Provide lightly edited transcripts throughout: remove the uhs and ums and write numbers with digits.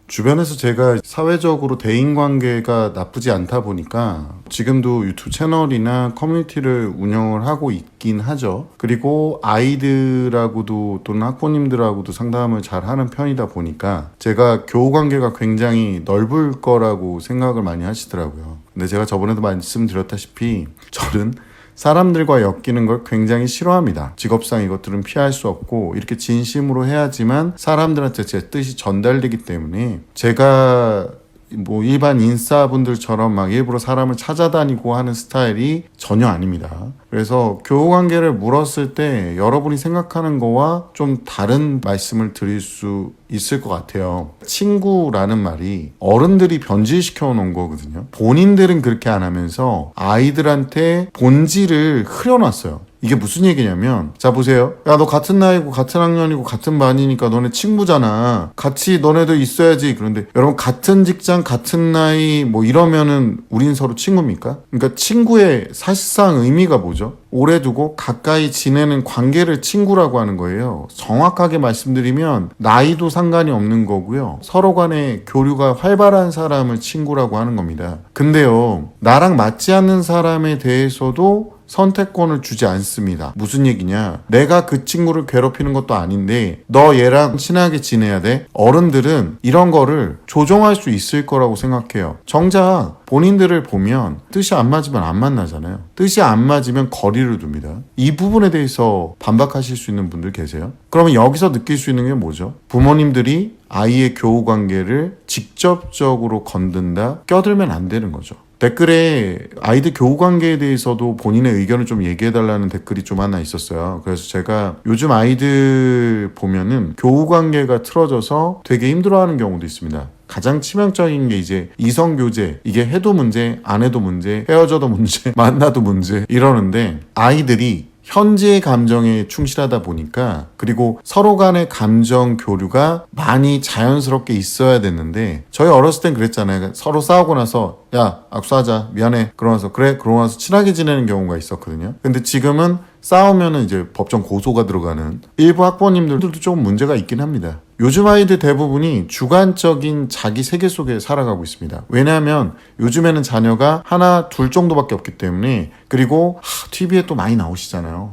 주변에서 제가 사회적으로 대인관계가 나쁘지 않다 보니까 지금도 유튜브 채널이나 커뮤니티를 운영을 하고 있긴 하죠. 그리고 아이들하고도 또는 학부모님들하고도 상담을 잘 하는 편이다 보니까 제가 교우관계가 굉장히 넓을 거라고 생각을 많이 하시더라고요. 근데 제가 저번에도 말씀드렸다시피 저는 사람들과 엮이는 걸 굉장히 싫어합니다. 직업상 이것들은 피할 수 없고 이렇게 진심으로 해야지만 사람들한테 제 뜻이 전달되기 때문에 제가 뭐 일반 인싸분들처럼 막 일부러 사람을 찾아다니고 하는 스타일이 전혀 아닙니다. 그래서 교우관계를 물었을 때 여러분이 생각하는 거와 좀 다른 말씀을 드릴 수 있을 것 같아요. 친구라는 말이 어른들이 변질시켜 놓은 거거든요. 본인들은 그렇게 안 하면서 아이들한테 본질을 흐려놨어요. 이게 무슨 얘기냐면, 자 보세요. 야, 너 같은 나이고 같은 학년이고 같은 반이니까 너네 친구잖아. 같이 너네들 있어야지. 그런데 여러분, 같은 직장 같은 나이 뭐 이러면은 우린 서로 친구입니까? 그러니까 친구의 사실상 의미가 뭐죠? 오래 두고 가까이 지내는 관계를 친구라고 하는 거예요. 정확하게 말씀드리면 나이도 상관이 없는 거고요. 서로 간에 교류가 활발한 사람을 친구라고 하는 겁니다. 근데요, 나랑 맞지 않는 사람에 대해서도 선택권을 주지 않습니다. 무슨 얘기냐? 내가 그 친구를 괴롭히는 것도 아닌데 너 얘랑 친하게 지내야 돼? 어른들은 이런 거를 조정할 수 있을 거라고 생각해요. 정작 본인들을 보면 뜻이 안 맞으면 안 만나잖아요. 뜻이 안 맞으면 거리를 둡니다. 이 부분에 대해서 반박하실 수 있는 분들 계세요? 그러면 여기서 느낄 수 있는 게 뭐죠? 부모님들이 아이의 교우 관계를 직접적으로 건든다? 껴들면 안 되는 거죠. 댓글에 아이들 교우 관계에 대해서도 본인의 의견을 좀 얘기해달라는 댓글이 좀 하나 있었어요. 그래서 제가 요즘 아이들 보면은 교우 관계가 틀어져서 되게 힘들어하는 경우도 있습니다. 가장 치명적인 게 이제 이성 교제, 이게 해도 문제, 안 해도 문제, 헤어져도 문제, 만나도 문제 이러는데 아이들이 현재의 감정에 충실하다 보니까, 그리고 서로 간의 감정 교류가 많이 자연스럽게 있어야 됐는데, 저희 어렸을 땐 그랬잖아요. 서로 싸우고 나서 야, 악수하자, 미안해, 그러면서 그래, 그러고 나서 친하게 지내는 경우가 있었거든요. 근데 지금은 싸우면은 이제 법정 고소가 들어가는, 일부 학부모님들도 조금 문제가 있긴 합니다. 요즘 아이들 대부분이 주관적인 자기 세계 속에 살아가고 있습니다. 왜냐하면 요즘에는 자녀가 하나, 둘 정도밖에 없기 때문에, 그리고 TV에 또 많이 나오시잖아요.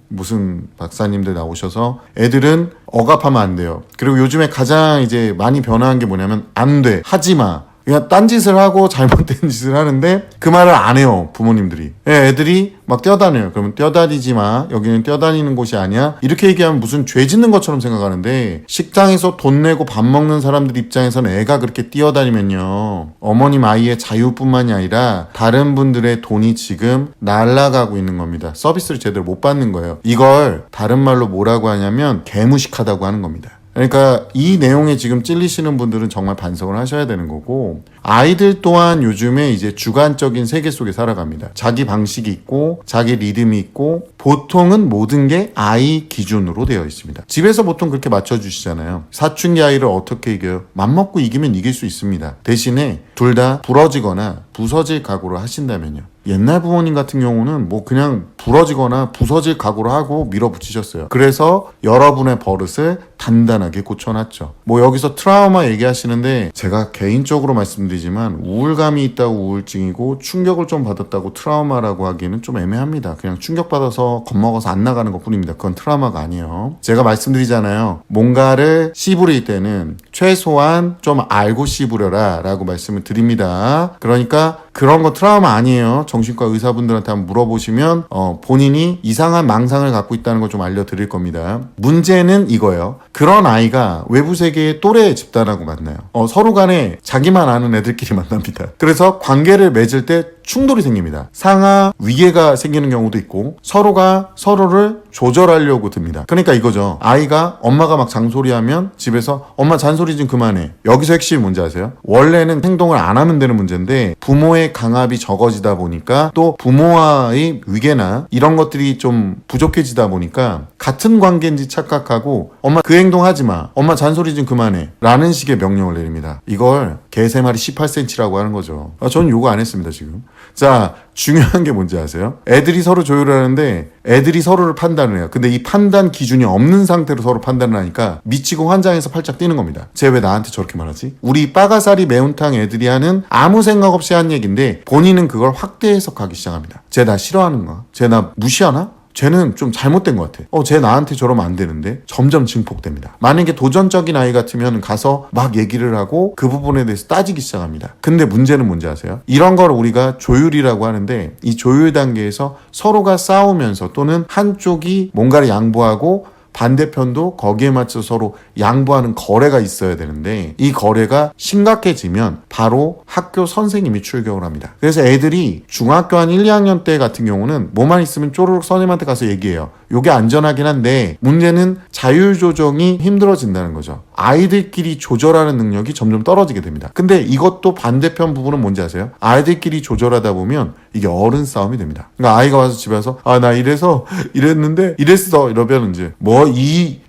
무슨 박사님들 나오셔서 애들은 억압하면 안 돼요. 그리고 요즘에 가장 이제 많이 변화한 게 뭐냐면 안 돼, 하지 마. 그냥 딴짓을 하고 잘못된 짓을 하는데 그 말을 안 해요, 부모님들이. 애들이 막 뛰어다녀요. 그러면 뛰어다니지 마, 여기는 뛰어다니는 곳이 아니야, 이렇게 얘기하면 무슨 죄 짓는 것처럼 생각하는데, 식당에서 돈 내고 밥 먹는 사람들 입장에서는 애가 그렇게 뛰어다니면요, 어머님 아이의 자유뿐만이 아니라 다른 분들의 돈이 지금 날아가고 있는 겁니다. 서비스를 제대로 못 받는 거예요. 이걸 다른 말로 뭐라고 하냐면 개무식하다고 하는 겁니다. 그러니까 이 내용에 지금 찔리시는 분들은 정말 반성을 하셔야 되는 거고, 아이들 또한 요즘에 이제 주관적인 세계 속에 살아갑니다. 자기 방식이 있고 자기 리듬이 있고, 보통은 모든 게 아이 기준으로 되어 있습니다. 집에서 보통 그렇게 맞춰주시잖아요. 사춘기 아이를 어떻게 이겨요? 맘먹고 이기면 이길 수 있습니다. 대신에 둘 다 부러지거나 부서질 각오를 하신다면요. 옛날 부모님 같은 경우는 뭐 그냥 부러지거나 부서질 각오를 하고 밀어붙이셨어요. 그래서 여러분의 버릇을 단단하게 고쳐놨죠. 뭐 여기서 트라우마 얘기하시는데, 제가 개인적으로 말씀드리지만 우울감이 있다고 우울증이고 충격을 좀 받았다고 트라우마라고 하기에는 좀 애매합니다. 그냥 충격받아서 겁먹어서 안 나가는 것 뿐입니다. 그건 트라우마가 아니에요. 제가 말씀드리잖아요. 뭔가를 씨부릴 때는 최소한 좀 알고 씨부려라 라고 말씀을 드립니다. 그러니까 그런 거 트라우마 아니에요. 정신과 의사분들한테 한번 물어보시면 본인이 이상한 망상을 갖고 있다는 걸 좀 알려드릴 겁니다. 문제는 이거예요. 그런 아이가 외부 세계의 또래 집단하고 만나요. 서로 간에 자기만 아는 애들끼리 만납니다. 그래서 관계를 맺을 때 충돌이 생깁니다. 상하 위계가 생기는 경우도 있고, 서로가 서로를 조절하려고 듭니다. 그러니까 이거죠. 아이가 엄마가 막 장소리하면 집에서 엄마 잔소리 좀 그만해. 여기서 핵심이 뭔지 아세요? 원래는 행동을 안 하면 되는 문제인데 부모의 강압이 적어지다 보니까, 또 부모와의 위계나 이런 것들이 좀 부족해지다 보니까 같은 관계인지 착각하고 엄마 그 행동하지 마, 엄마 잔소리 좀 그만해 라는 식의 명령을 내립니다. 이걸 개 3마리 18cm라고 하는 거죠. 저는 요거 안 했습니다. 지금 자, 중요한 게 뭔지 아세요? 애들이 서로 조율을 하는데 애들이 서로를 판단을 해요. 근데 이 판단 기준이 없는 상태로 서로 판단을 하니까 미치고 환장해서 팔짝 뛰는 겁니다. 쟤 왜 나한테 저렇게 말하지? 우리 빠가사리 매운탕 애들이 하는 아무 생각 없이 한 얘기인데 본인은 그걸 확대 해석하기 시작합니다. 쟤 나 싫어하는 거야? 쟤 나 무시하나? 쟤는 좀 잘못된 것 같아. 쟤 나한테 저러면 안 되는데 점점 증폭됩니다. 만약에 도전적인 아이 같으면 가서 막 얘기를 하고 그 부분에 대해서 따지기 시작합니다. 근데 문제는 뭔지 아세요? 이런 걸 우리가 조율이라고 하는데 이 조율 단계에서 서로가 싸우면서 또는 한쪽이 뭔가를 양보하고 반대편도 거기에 맞춰 서로 양보하는 거래가 있어야 되는데 이 거래가 심각해지면 바로 학교 선생님이 출격을 합니다. 그래서 애들이 중학교 한 1, 2학년 때 같은 경우는 뭐만 있으면 쪼르륵 선생님한테 가서 얘기해요. 요게 안전하긴 한데 문제는 자율조정이 힘들어진다는 거죠. 아이들끼리 조절하는 능력이 점점 떨어지게 됩니다. 근데 이것도 반대편 부분은 뭔지 아세요? 아이들끼리 조절하다 보면 이게 어른 싸움이 됩니다. 그러니까 아이가 와서 집에 와서 나 이랬는데 이랬어 이러면 이제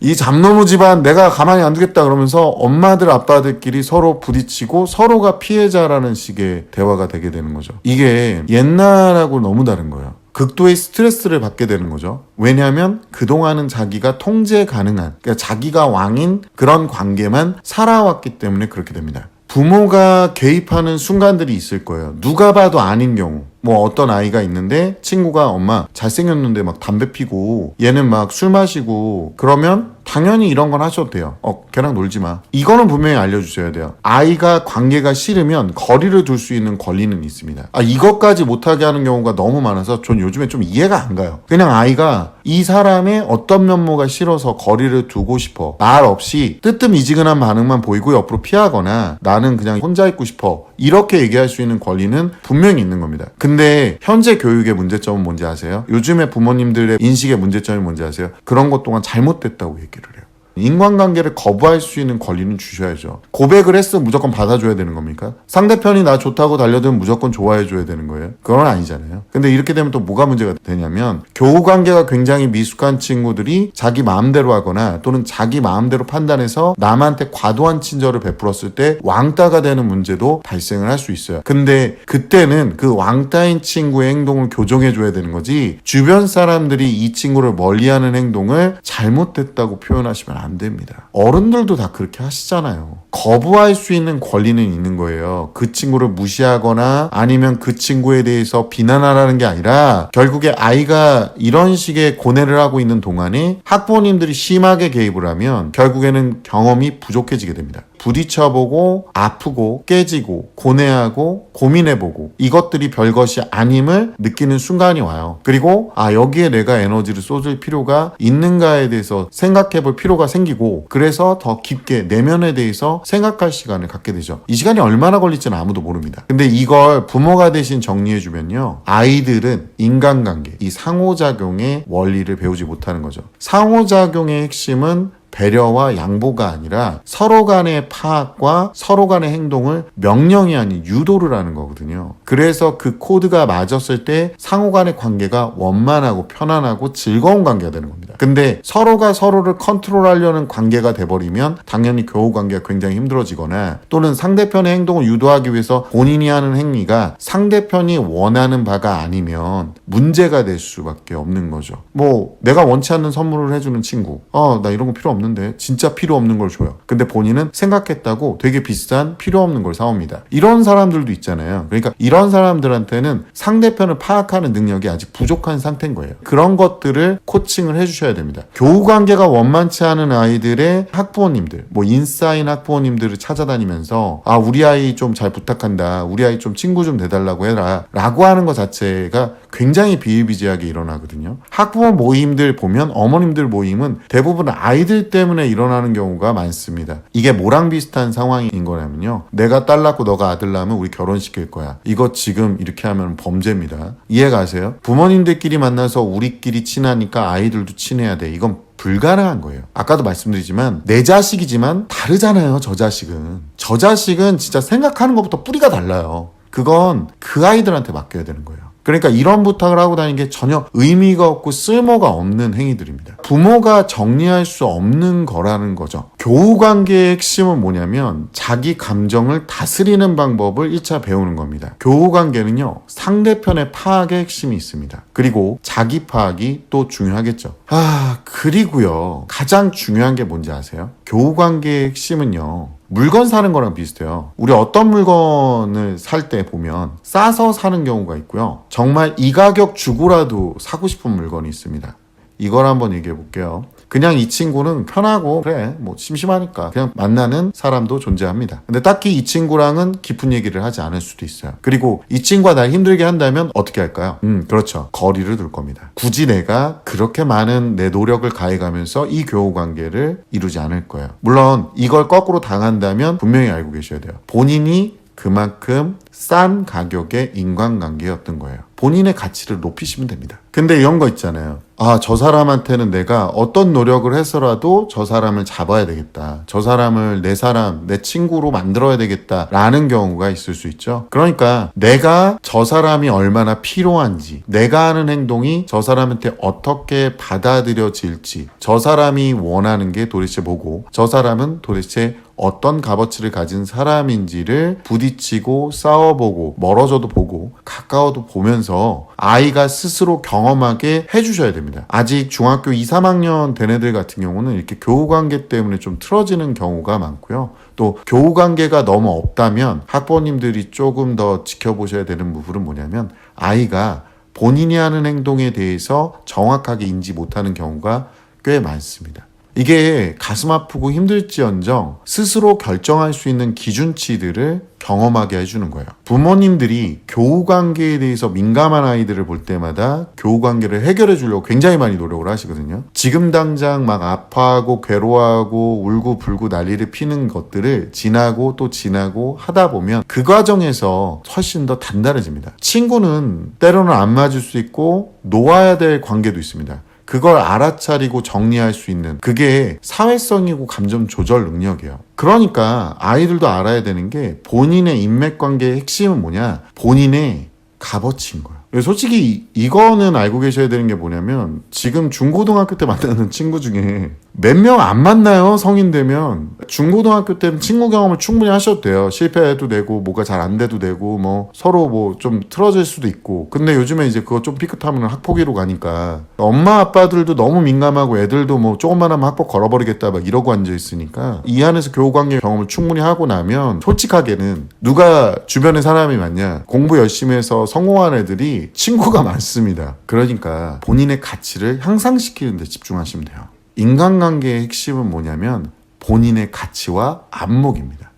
이 잡놈의 집안 내가 가만히 안 두겠다 그러면서 엄마들 아빠들끼리 서로 부딪히고 서로가 피해자라는 식의 대화가 되게 되는 거죠. 이게 옛날하고 너무 다른 거예요. 극도의 스트레스를 받게 되는 거죠. 왜냐하면 그동안은 자기가 통제 가능한, 그러니까 자기가 왕인 그런 관계만 살아왔기 때문에 그렇게 됩니다. 부모가 개입하는 순간들이 있을 거예요. 누가 봐도 아닌 경우. 뭐 어떤 아이가 있는데 친구가 엄마 잘생겼는데 막 담배 피고 얘는 막 술 마시고 그러면 당연히 이런 건 하셔도 돼요. 걔랑 놀지 마. 이거는 분명히 알려주셔야 돼요. 아이가 관계가 싫으면 거리를 둘 수 있는 권리는 있습니다. 이것까지 못하게 하는 경우가 너무 많아서 전 요즘에 좀 이해가 안 가요. 그냥 아이가 이 사람의 어떤 면모가 싫어서 거리를 두고 싶어. 말 없이 뜨뜻미지근한 반응만 보이고 옆으로 피하거나 나는 그냥 혼자 있고 싶어. 이렇게 얘기할 수 있는 권리는 분명히 있는 겁니다. 근데 현재 교육의 문제점은 뭔지 아세요? 요즘에 부모님들의 인식의 문제점이 뭔지 아세요? 그런 것 동안 잘못됐다고 얘기를 해요. 인간관계를 거부할 수 있는 권리는 주셔야죠. 고백을 했으면 무조건 받아줘야 되는 겁니까? 상대편이 나 좋다고 달려들면 무조건 좋아해줘야 되는 거예요? 그건 아니잖아요. 근데 이렇게 되면 또 뭐가 문제가 되냐면 교우관계가 굉장히 미숙한 친구들이 자기 마음대로 하거나 또는 자기 마음대로 판단해서 남한테 과도한 친절을 베풀었을 때 왕따가 되는 문제도 발생을 할 수 있어요. 근데 그때는 그 왕따인 친구의 행동을 교정해줘야 되는 거지 주변 사람들이 이 친구를 멀리하는 행동을 잘못됐다고 표현하시면 안 됩니다. 어른들도 다 그렇게 하시잖아요. 거부할 수 있는 권리는 있는 거예요. 그 친구를 무시하거나 아니면 그 친구에 대해서 비난하라는 게 아니라 결국에 아이가 이런 식의 고뇌를 하고 있는 동안에 학부모님들이 심하게 개입을 하면 결국에는 경험이 부족해지게 됩니다. 부딪혀보고 아프고 깨지고 고뇌하고 고민해보고 이것들이 별것이 아님을 느끼는 순간이 와요. 그리고 여기에 내가 에너지를 쏟을 필요가 있는가에 대해서 생각해볼 필요가 생기고 그래서 더 깊게 내면에 대해서 생각할 시간을 갖게 되죠. 이 시간이 얼마나 걸릴지는 아무도 모릅니다. 근데 이걸 부모가 대신 정리해주면요. 아이들은 인간관계, 이 상호작용의 원리를 배우지 못하는 거죠. 상호작용의 핵심은 배려와 양보가 아니라 서로 간의 파악과 서로 간의 행동을 명령이 아닌 유도를 하는 거거든요. 그래서 그 코드가 맞았을 때 상호 간의 관계가 원만하고 편안하고 즐거운 관계가 되는 겁니다. 근데 서로가 서로를 컨트롤하려는 관계가 돼버리면 당연히 교우 관계가 굉장히 힘들어지거나 또는 상대편의 행동을 유도하기 위해서 본인이 하는 행위가 상대편이 원하는 바가 아니면 문제가 될 수밖에 없는 거죠. 뭐 내가 원치 않는 선물을 해주는 친구 나 이런 거 필요 없는데 진짜 필요 없는 걸 줘요. 근데 본인은 생각했다고 되게 비싼 필요 없는 걸 사옵니다. 이런 사람들도 있잖아요. 그러니까 이런 사람들한테는 상대편을 파악하는 능력이 아직 부족한 상태인 거예요. 그런 것들을 코칭을 해주셔야 됩니다. 교우관계가 원만치 않은 아이들의 학부모님들, 뭐 인싸인 학부모님들을 찾아다니면서 우리 아이 좀 잘 부탁한다. 우리 아이 좀 친구 좀 돼달라고 해라. 라고 하는 것 자체가 굉장히 비일비재하게 일어나거든요. 학부모 모임들 보면 어머님들 모임은 대부분 아이들 때문에 일어나는 경우가 많습니다. 이게 뭐랑 비슷한 상황인 거냐면요. 내가 딸 낳고 너가 아들 낳으면 우리 결혼시킬 거야. 이거 지금 이렇게 하면 범죄입니다. 이해가세요? 부모님들끼리 만나서 우리끼리 친하니까 아이들도 친해야 돼. 이건 불가능한 거예요. 아까도 말씀드리지만 내 자식이지만 다르잖아요. 저 자식은 진짜 생각하는 것부터 뿌리가 달라요. 그건 그 아이들한테 맡겨야 되는 거예요. 그러니까 이런 부탁을 하고 다니는 게 전혀 의미가 없고 쓸모가 없는 행위들입니다. 부모가 정리할 수 없는 거라는 거죠. 교우관계의 핵심은 뭐냐면 자기 감정을 다스리는 방법을 1차 배우는 겁니다. 교우관계는요, 상대편의 파악의 핵심이 있습니다. 그리고 자기 파악이 또 중요하겠죠. 그리고요, 가장 중요한 게 뭔지 아세요? 교우관계의 핵심은요, 물건 사는 거랑 비슷해요. 우리 어떤 물건을 살 때 보면 싸서 사는 경우가 있고요. 정말 이 가격 주고라도 사고 싶은 물건이 있습니다. 이걸 한번 얘기해 볼게요. 그냥 이 친구는 편하고 그래 뭐 심심하니까 그냥 만나는 사람도 존재합니다. 근데 딱히 이 친구랑은 깊은 얘기를 하지 않을 수도 있어요. 그리고 이 친구가 날 힘들게 한다면 어떻게 할까요? 그렇죠. 거리를 둘 겁니다. 굳이 내가 그렇게 많은 내 노력을 가해가면서 이 교우 관계를 이루지 않을 거예요. 물론 이걸 거꾸로 당한다면 분명히 알고 계셔야 돼요. 본인이 그만큼 싼 가격의 인간관계였던 거예요. 본인의 가치를 높이시면 됩니다. 근데 이런 거 있잖아요. 저 사람한테는 내가 어떤 노력을 해서라도 저 사람을 잡아야 되겠다. 저 사람을 내 사람, 내 친구로 만들어야 되겠다. 라는 경우가 있을 수 있죠. 그러니까 내가 저 사람이 얼마나 필요한지, 내가 하는 행동이 저 사람한테 어떻게 받아들여질지, 저 사람이 원하는 게 도대체 뭐고, 저 사람은 도대체 어떤 값어치를 가진 사람인지를 부딪히고 싸워보고 멀어져도 보고 가까워도 보면서 아이가 스스로 경험하게 해주셔야 됩니다. 아직 중학교 2, 3학년 된 애들 같은 경우는 이렇게 교우관계 때문에 좀 틀어지는 경우가 많고요. 또 교우관계가 너무 없다면 학부모님들이 조금 더 지켜보셔야 되는 부분은 뭐냐면 아이가 본인이 하는 행동에 대해서 정확하게 인지 못하는 경우가 꽤 많습니다. 이게 가슴 아프고 힘들지언정 스스로 결정할 수 있는 기준치들을 경험하게 해주는 거예요. 부모님들이 교우관계에 대해서 민감한 아이들을 볼 때마다 교우관계를 해결해 주려고 굉장히 많이 노력을 하시거든요. 지금 당장 막 아파하고 괴로워하고 울고불고 난리를 피는 것들을 지나고 또 지나고 하다 보면 그 과정에서 훨씬 더 단단해집니다. 친구는 때로는 안 맞을 수 있고 놓아야 될 관계도 있습니다. 그걸 알아차리고 정리할 수 있는 그게 사회성이고 감정 조절 능력이에요. 그러니까 아이들도 알아야 되는 게 본인의 인맥관계의 핵심은 뭐냐? 본인의 값어치인 거예요. 솔직히 이거는 알고 계셔야 되는 게 뭐냐면 지금 중고등학교 때 만나는 친구 중에 몇 명 안 만나요. 성인 되면 중고등학교 때는 친구 경험을 충분히 하셔도 돼요. 실패해도 되고 뭐가 잘 안 돼도 되고 뭐 서로 뭐 좀 틀어질 수도 있고. 근데 요즘에 이제 그거 좀 삐끗하면 학폭위로 가니까 엄마 아빠들도 너무 민감하고 애들도 뭐 조금만 하면 학폭 걸어버리겠다 막 이러고 앉아 있으니까 이 안에서 교우관계 경험을 충분히 하고 나면 솔직하게는 누가 주변에 사람이 많냐? 공부 열심히 해서 성공한 애들이 친구가 많습니다. 그러니까 본인의 가치를 향상시키는 데 집중하시면 돼요. 인간관계의 핵심은 뭐냐면 본인의 가치와 안목입니다.